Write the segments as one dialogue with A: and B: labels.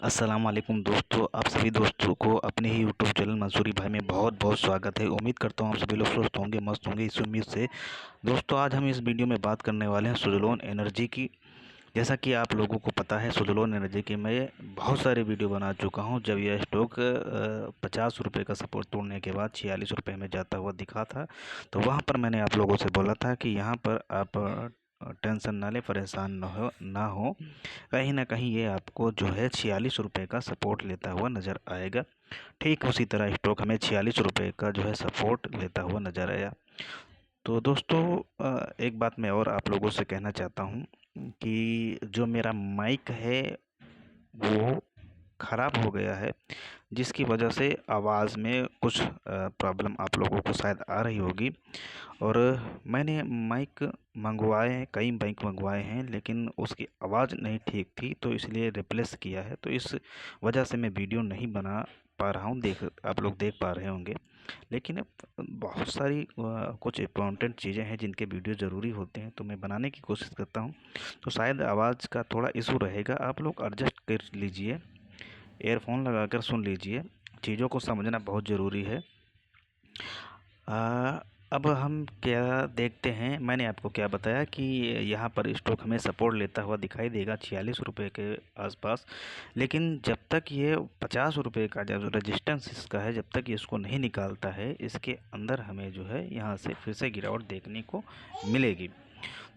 A: अस्सलाम वालेकुम दोस्तों, आप सभी दोस्तों को अपने ही यूट्यूब चैनल मंसूरी भाई में बहुत बहुत स्वागत है। उम्मीद करता हूँ आप सभी लोग स्वस्थ होंगे, मस्त होंगे। इस उम्मीद से दोस्तों आज हम इस वीडियो में बात करने वाले हैं सुज़लोन एनर्जी की। जैसा कि आप लोगों को पता है, सुज़लोन एनर्जी की मैं बहुत सारे वीडियो बना चुका हूं। जब यह स्टॉक 50 रुपये का सपोर्ट तोड़ने के बाद 46 रुपये में जाता हुआ दिखा था, तो वहां पर मैंने आप लोगों से बोला था कि यहां पर आप टेंशन ना ले, परेशान ना हो। कहीं ना कहीं ये आपको जो है 46 रुपये का सपोर्ट लेता हुआ नज़र आएगा। ठीक उसी तरह स्टॉक हमें 46 रुपये का जो है सपोर्ट लेता हुआ नज़र आया। तो दोस्तों एक बात मैं और आप लोगों से कहना चाहता हूँ कि जो मेरा माइक है वो ख़राब हो गया है, जिसकी वजह से आवाज़ में कुछ प्रॉब्लम आप लोगों को शायद आ रही होगी। और मैंने माइक मंगवाए हैं, कई माइक मंगवाए हैं, लेकिन उसकी आवाज़ नहीं ठीक थी, तो इसलिए रिप्लेस किया है। तो इस वजह से मैं वीडियो नहीं बना पा रहा हूँ, आप लोग देख पा रहे होंगे। लेकिन अब बहुत सारी कुछ इम्पोर्टेंट चीज़ें हैं जिनके वीडियो ज़रूरी होते हैं, तो मैं बनाने की कोशिश करता हूँ। तो शायद आवाज़ का थोड़ा इशू रहेगा, आप लोग एडजस्ट कर लीजिए, एयरफोन लगाकर सुन लीजिए। चीज़ों को समझना बहुत ज़रूरी है। अब हम क्या देखते हैं, मैंने आपको क्या बताया कि यहाँ पर स्टॉक हमें सपोर्ट लेता हुआ दिखाई देगा 46 रुपये के आसपास। लेकिन जब तक ये 50 रुपये का जब रेजिस्टेंस इसका है, जब तक ये इसको नहीं निकालता है, इसके अंदर हमें जो है यहाँ से फिर से गिरावट देखने को मिलेगी।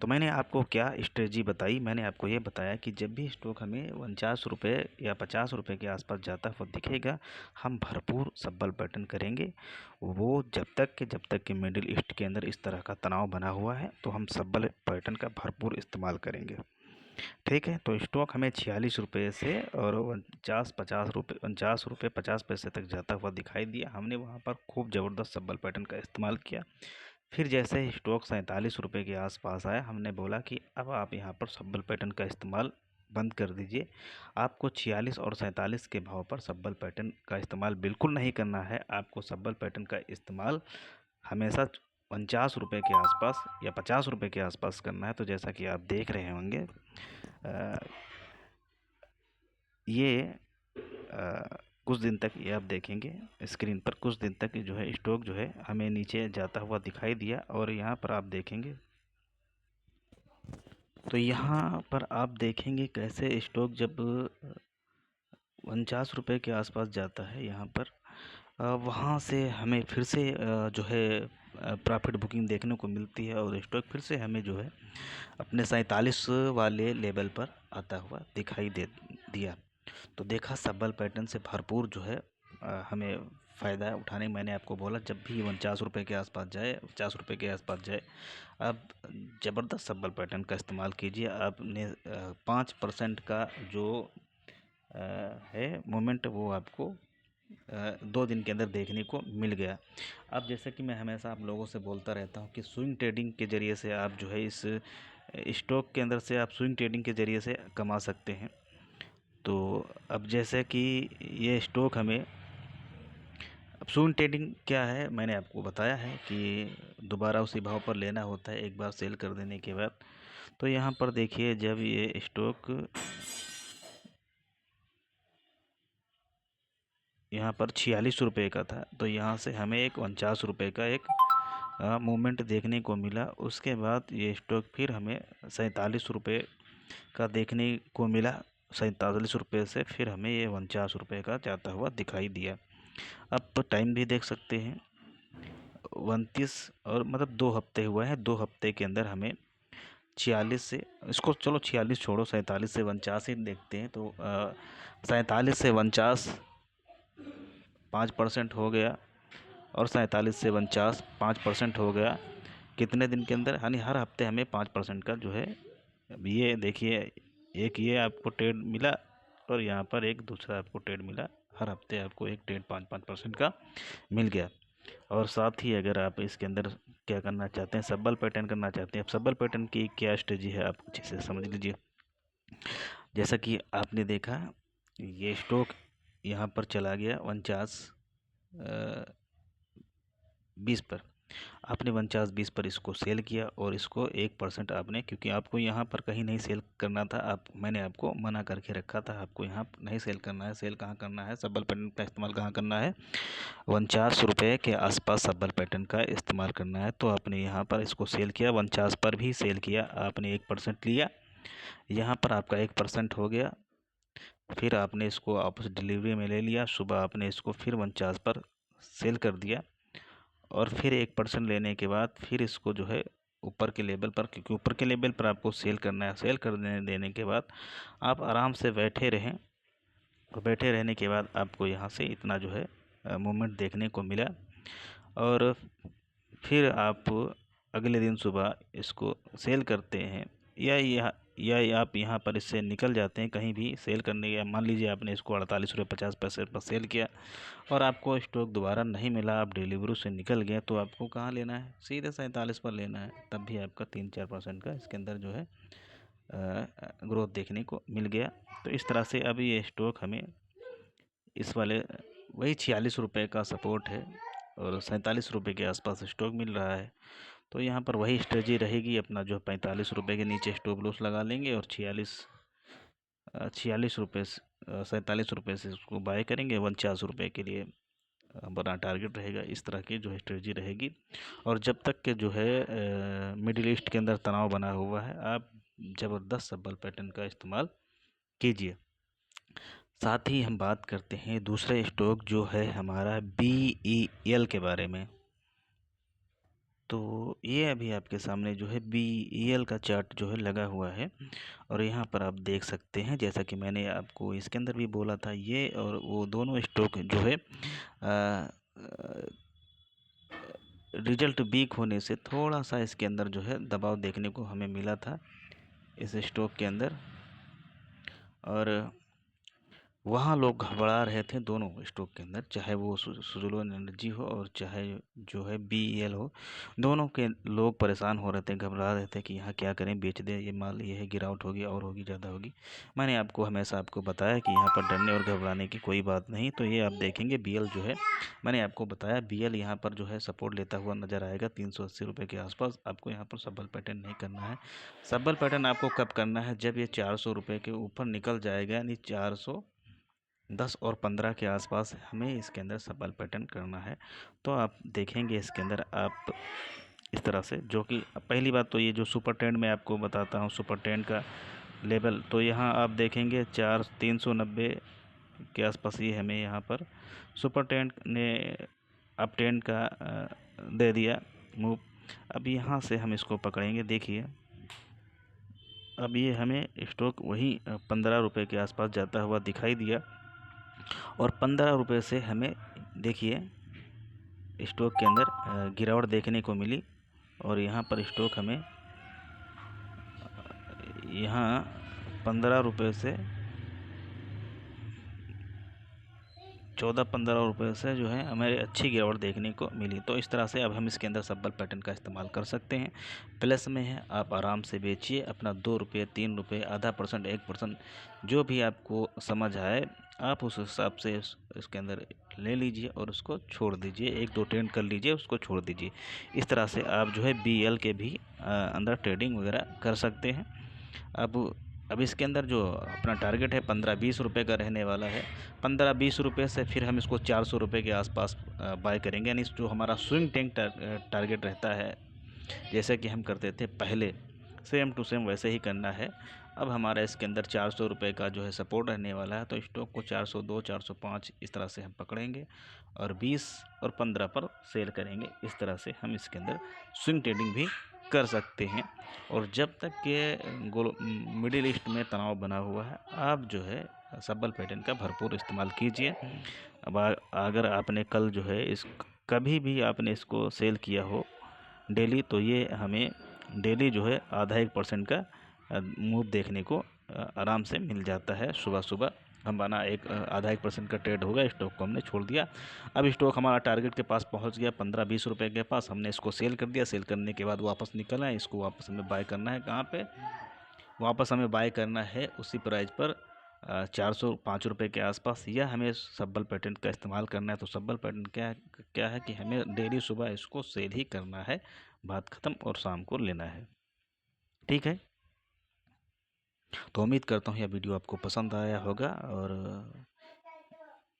A: तो मैंने आपको क्या स्ट्रेटजी बताई, मैंने आपको ये बताया कि जब भी स्टॉक हमें 49 रुपये या 50 रुपये के आसपास जाता हुआ दिखेगा, हम भरपूर सब्बल पैटर्न करेंगे। वो जब तक कि मिडिल ईस्ट के अंदर इस तरह का तनाव बना हुआ है, तो हम सब्बल पैटर्न का भरपूर इस्तेमाल करेंगे। ठीक है, तो स्टॉक हमें 46 रुपये से और 49 रुपये 50 पैसे तक जाता हुआ दिखाई दिया। हमने वहाँ पर खूब ज़बरदस्त सब्बल पैटर्न का इस्तेमाल किया। फिर जैसे ही स्टॉक 47 रुपये के आसपास आया, हमने बोला कि अब आप यहाँ पर सब्बल पैटर्न का इस्तेमाल बंद कर दीजिए। आपको 46 और 47 के भाव पर सब्बल पैटर्न का इस्तेमाल बिल्कुल नहीं करना है। आपको सब्बल पैटर्न का इस्तेमाल हमेशा 49 रुपये के आसपास या 50 रुपये के आसपास करना है। तो जैसा कि आप देख रहे होंगे, अ, ये कुछ दिन तक, ये आप देखेंगे स्क्रीन पर, कुछ दिन तक जो है स्टॉक जो है हमें नीचे जाता हुआ दिखाई दिया। और यहाँ पर आप देखेंगे, तो यहाँ पर आप देखेंगे कैसे स्टॉक जब 49 रुपये के आसपास जाता है, यहाँ पर वहाँ से हमें फिर से जो है प्रॉफिट बुकिंग देखने को मिलती है, और स्टॉक फिर से हमें जो है अपने 47 वाले लेवल पर आता हुआ दिखाई दे दिया। तो देखा, सब्बल पैटर्न से भरपूर जो है हमें फ़ायदा उठाने। मैंने आपको बोला जब भी 49 रुपये के आसपास जाए, 50 रुपये के आसपास जाए, आप ज़बरदस्त सब्बल पैटर्न का इस्तेमाल कीजिए। आपने 5% का जो है मोमेंट, वो आपको 2 दिन के अंदर देखने को मिल गया। अब जैसे कि मैं हमेशा आप लोगों से बोलता रहता हूँ कि स्विंग ट्रेडिंग के ज़रिए से आप जो है इस स्टॉक के अंदर से आप स्विंग ट्रेडिंग के ज़रिए से कमा सकते हैं। तो अब जैसे कि ये स्टॉक हमें, अब स्विंग ट्रेडिंग क्या है, मैंने आपको बताया है कि दोबारा उसी भाव पर लेना होता है एक बार सेल कर देने के बाद। तो यहाँ पर देखिए, जब ये स्टॉक यहाँ पर 46 रुपये का था, तो यहाँ से हमें एक 49 रुपये का एक मूवमेंट देखने को मिला। उसके बाद ये स्टॉक फिर हमें 47 रुपये का देखने को मिला। 47 रुपये से फिर हमें ये 49 रुपये का जाता हुआ दिखाई दिया। अब तो टाइम भी देख सकते हैं, 29, और मतलब 2 हफ्ते हुए हैं। 2 हफ्ते के अंदर हमें 46 से, इसको चलो 46 छोड़ो, 47 से 49 ही देखते हैं। तो 47 से 49 5% हो गया, और 47 से 49 5% हो गया। कितने दिन के अंदर, यानी हर हफ्ते हमें 5% का जो है, अब ये देखिए, एक ये आपको ट्रेड मिला, और यहाँ पर एक दूसरा आपको ट्रेड मिला। हर हफ्ते आपको एक ट्रेड 5-5% का मिल गया। और साथ ही अगर आप इसके अंदर क्या करना चाहते हैं, सब्बल पैटर्न करना चाहते हैं, अब सब्बल पैटर्न की क्या स्ट्रेटजी है आप अच्छे से समझ लीजिए। जैसा कि आपने देखा, ये स्टॉक यहाँ पर चला गया 49 20 पर। आपने 49.20 पर इसको सेल किया और इसको 1% आपने, क्योंकि आपको यहाँ पर कहीं नहीं सेल करना था, मैंने आपको मना करके रखा था, आपको यहाँ नहीं सेल करना है। सेल कहाँ करना है, सब्बल पैटर्न का इस्तेमाल कहाँ करना है, 49 रुपये के आसपास सब्बल पैटर्न का इस्तेमाल करना है। तो आपने यहाँ पर इसको सेल किया, 49 पर भी सेल किया, आपने 1% लिया, यहाँ पर आपका 1% हो गया। फिर आपने इसको वापस डिलीवरी में ले लिया, सुबह आपने इसको फिर 49 पर सेल कर दिया, और फिर 1% लेने के बाद फिर इसको जो है ऊपर के लेवल पर, क्योंकि ऊपर के लेवल पर आपको सेल करना है, सेल कर देने के बाद आप आराम से बैठे रहें, और बैठे रहने के बाद आपको यहाँ से इतना जो है मूवमेंट देखने को मिला। और फिर आप अगले दिन सुबह इसको सेल करते हैं, या आप यहाँ पर इससे निकल जाते हैं कहीं भी सेल करने, या मान लीजिए आपने इसको 48 रुपये 50 पैसे पर सेल किया और आपको स्टॉक दोबारा नहीं मिला, आप डिलीवरी से निकल गए, तो आपको कहाँ लेना है, सीधे 47 पर लेना है। तब भी आपका 3-4% का इसके अंदर जो है ग्रोथ देखने को मिल गया। तो इस तरह से अभी ये स्टॉक हमें इस वाले वही 46 रुपये का सपोर्ट है और 47 रुपये के आसपास स्टॉक मिल रहा है। तो यहाँ पर वही स्ट्रेटजी रहेगी, अपना जो 45 रुपये के नीचे स्टॉप लॉस लगा लेंगे और 46 रुपये 47 रुपये से उसको बाय करेंगे, 49 रुपये के लिए बड़ा टारगेट रहेगा। इस तरह की जो स्ट्रेटजी रहेगी। और जब तक के जो है मिडिल ईस्ट के अंदर तनाव बना हुआ है, आप ज़बरदस्त सब्बल पैटर्न का इस्तेमाल कीजिए। साथ ही हम बात करते हैं दूसरे स्टॉक जो है हमारा BEL के बारे में। तो ये अभी आपके सामने जो है BEL का चार्ट जो है लगा हुआ है, और यहाँ पर आप देख सकते हैं, जैसा कि मैंने आपको इसके अंदर भी बोला था, ये और वो दोनों स्टॉक जो है रिजल्ट वीक होने से थोड़ा सा इसके अंदर जो है दबाव देखने को हमें मिला था इस स्टॉक के अंदर, और वहाँ लोग घबरा रहे थे दोनों स्टॉक के अंदर, चाहे वो सुज़लोन एनर्जी हो और चाहे जो है BEL हो। दोनों के लोग परेशान हो रहे थे, घबरा रहे थे कि यहाँ क्या करें, बेच दें ये माल, ये है गिरावट होगी और होगी, ज़्यादा होगी। मैंने आपको हमेशा आपको बताया कि यहाँ पर डरने और घबराने की कोई बात नहीं। तो ये आप देखेंगे BEL जो है, मैंने आपको बताया BEL यहाँ पर जो है सपोर्ट लेता हुआ नज़र आएगा 380 रुपये के आसपास। आपको यहाँ पर सब्बल पैटर्न नहीं करना है। सब्बल पैटर्न आपको कब करना है, जब ये 400 रुपये के ऊपर निकल जाएगा, यानी 410 और 15 के आसपास हमें इसके अंदर सब्बल पैटर्न करना है। तो आप देखेंगे इसके अंदर आप इस तरह से, जो कि पहली बात तो ये जो सुपर ट्रेंड में आपको बताता हूँ, सुपर ट्रेंड का लेवल, तो यहाँ आप देखेंगे 390 के आसपास ये हमें यहाँ पर सुपर ट्रेंड ने अप ट्रेंड का दे दिया मूव। अब यहाँ से हम इसको पकड़ेंगे, देखिए अब ये हमें स्टॉक वही 15 रुपये के आसपास जाता हुआ दिखाई दिया, और 15 रुपये से हमें देखिए स्टॉक के अंदर गिरावट देखने को मिली, और यहाँ पर स्टॉक हमें यहाँ 15 रुपये से 14-15 रुपये से जो है हमें अच्छी गिरावट देखने को मिली। तो इस तरह से अब हम इसके अंदर सब्बल पैटर्न का इस्तेमाल कर सकते हैं। प्लस में है, आप आराम से बेचिए अपना 2 रुपये 3 रुपये, आधा परसेंट 1%, जो भी आपको समझ आए आप उस हिसाब से इसके अंदर ले लीजिए और उसको छोड़ दीजिए, 1-2 ट्रेड कर लीजिए, उसको छोड़ दीजिए। इस तरह से आप जो है BEL के भी अंदर ट्रेडिंग वगैरह कर सकते हैं। अब इसके अंदर जो अपना टारगेट है 15-20 रुपये का रहने वाला है। 15-20 रुपये से फिर हम इसको 400 रुपये के आसपास बाय करेंगे, यानी जो हमारा स्विंग टैंक टारगेट रहता है, जैसे कि हम करते थे पहले, सेम टू सेम वैसे ही करना है। अब हमारा इसके अंदर 400 रुपये का जो है सपोर्ट रहने वाला है, तो स्टॉक को 402 405 इस तरह से हम पकड़ेंगे और 20 और 15 पर सेल करेंगे। इस तरह से हम इसके अंदर स्विंग ट्रेडिंग भी कर सकते हैं। और जब तक के मिडिल ईस्ट में तनाव बना हुआ है, आप जो है सब्बल पैटर्न का भरपूर इस्तेमाल कीजिए। अब अगर आपने कल जो है कभी भी आपने इसको सेल किया हो डेली, तो ये हमें डेली जो है आधा 1% का मूव देखने को आराम से मिल जाता है। सुबह सुबह हमारा आधा 1% का ट्रेड होगा, स्टॉक को हमने छोड़ दिया। अब स्टॉक हमारा टारगेट के पास पहुंच गया 15-20 रुपये के पास, हमने इसको सेल कर दिया। सेल करने के बाद वापस निकल आए, इसको वापस हमें बाय करना है। कहाँ पे वापस हमें बाय करना है? उसी प्राइस पर 405 रुपये के आसपास। या हमें सब्बल पैटर्न का इस्तेमाल करना है तो सब्बल पैटर्न क्या है कि हमें डेली सुबह इसको सेल ही करना है, बात ख़त्म, और शाम को लेना है। ठीक है, तो उम्मीद करता हूँ यह वीडियो आपको पसंद आया होगा, और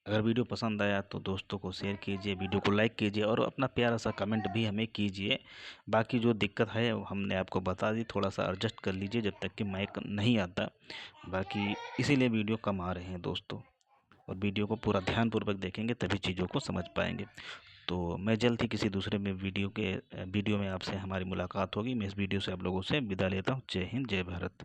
A: अगर वीडियो पसंद आया तो दोस्तों को शेयर कीजिए, वीडियो को लाइक कीजिए, और अपना प्यारा सा कमेंट भी हमें कीजिए। बाकी जो दिक्कत है वो हमने आपको बता दी, थोड़ा सा एडजस्ट कर लीजिए जब तक कि माइक नहीं आता। बाकी इसीलिए वीडियो कम आ रहे हैं दोस्तों, और वीडियो को पूरा ध्यानपूर्वक देखेंगे तभी चीज़ों को समझ पाएंगे। तो मैं जल्द ही किसी दूसरे में वीडियो में आपसे हमारी मुलाकात होगी। मैं इस वीडियो से आप लोगों से विदा लेता हूँ। जय हिंद, जय भारत।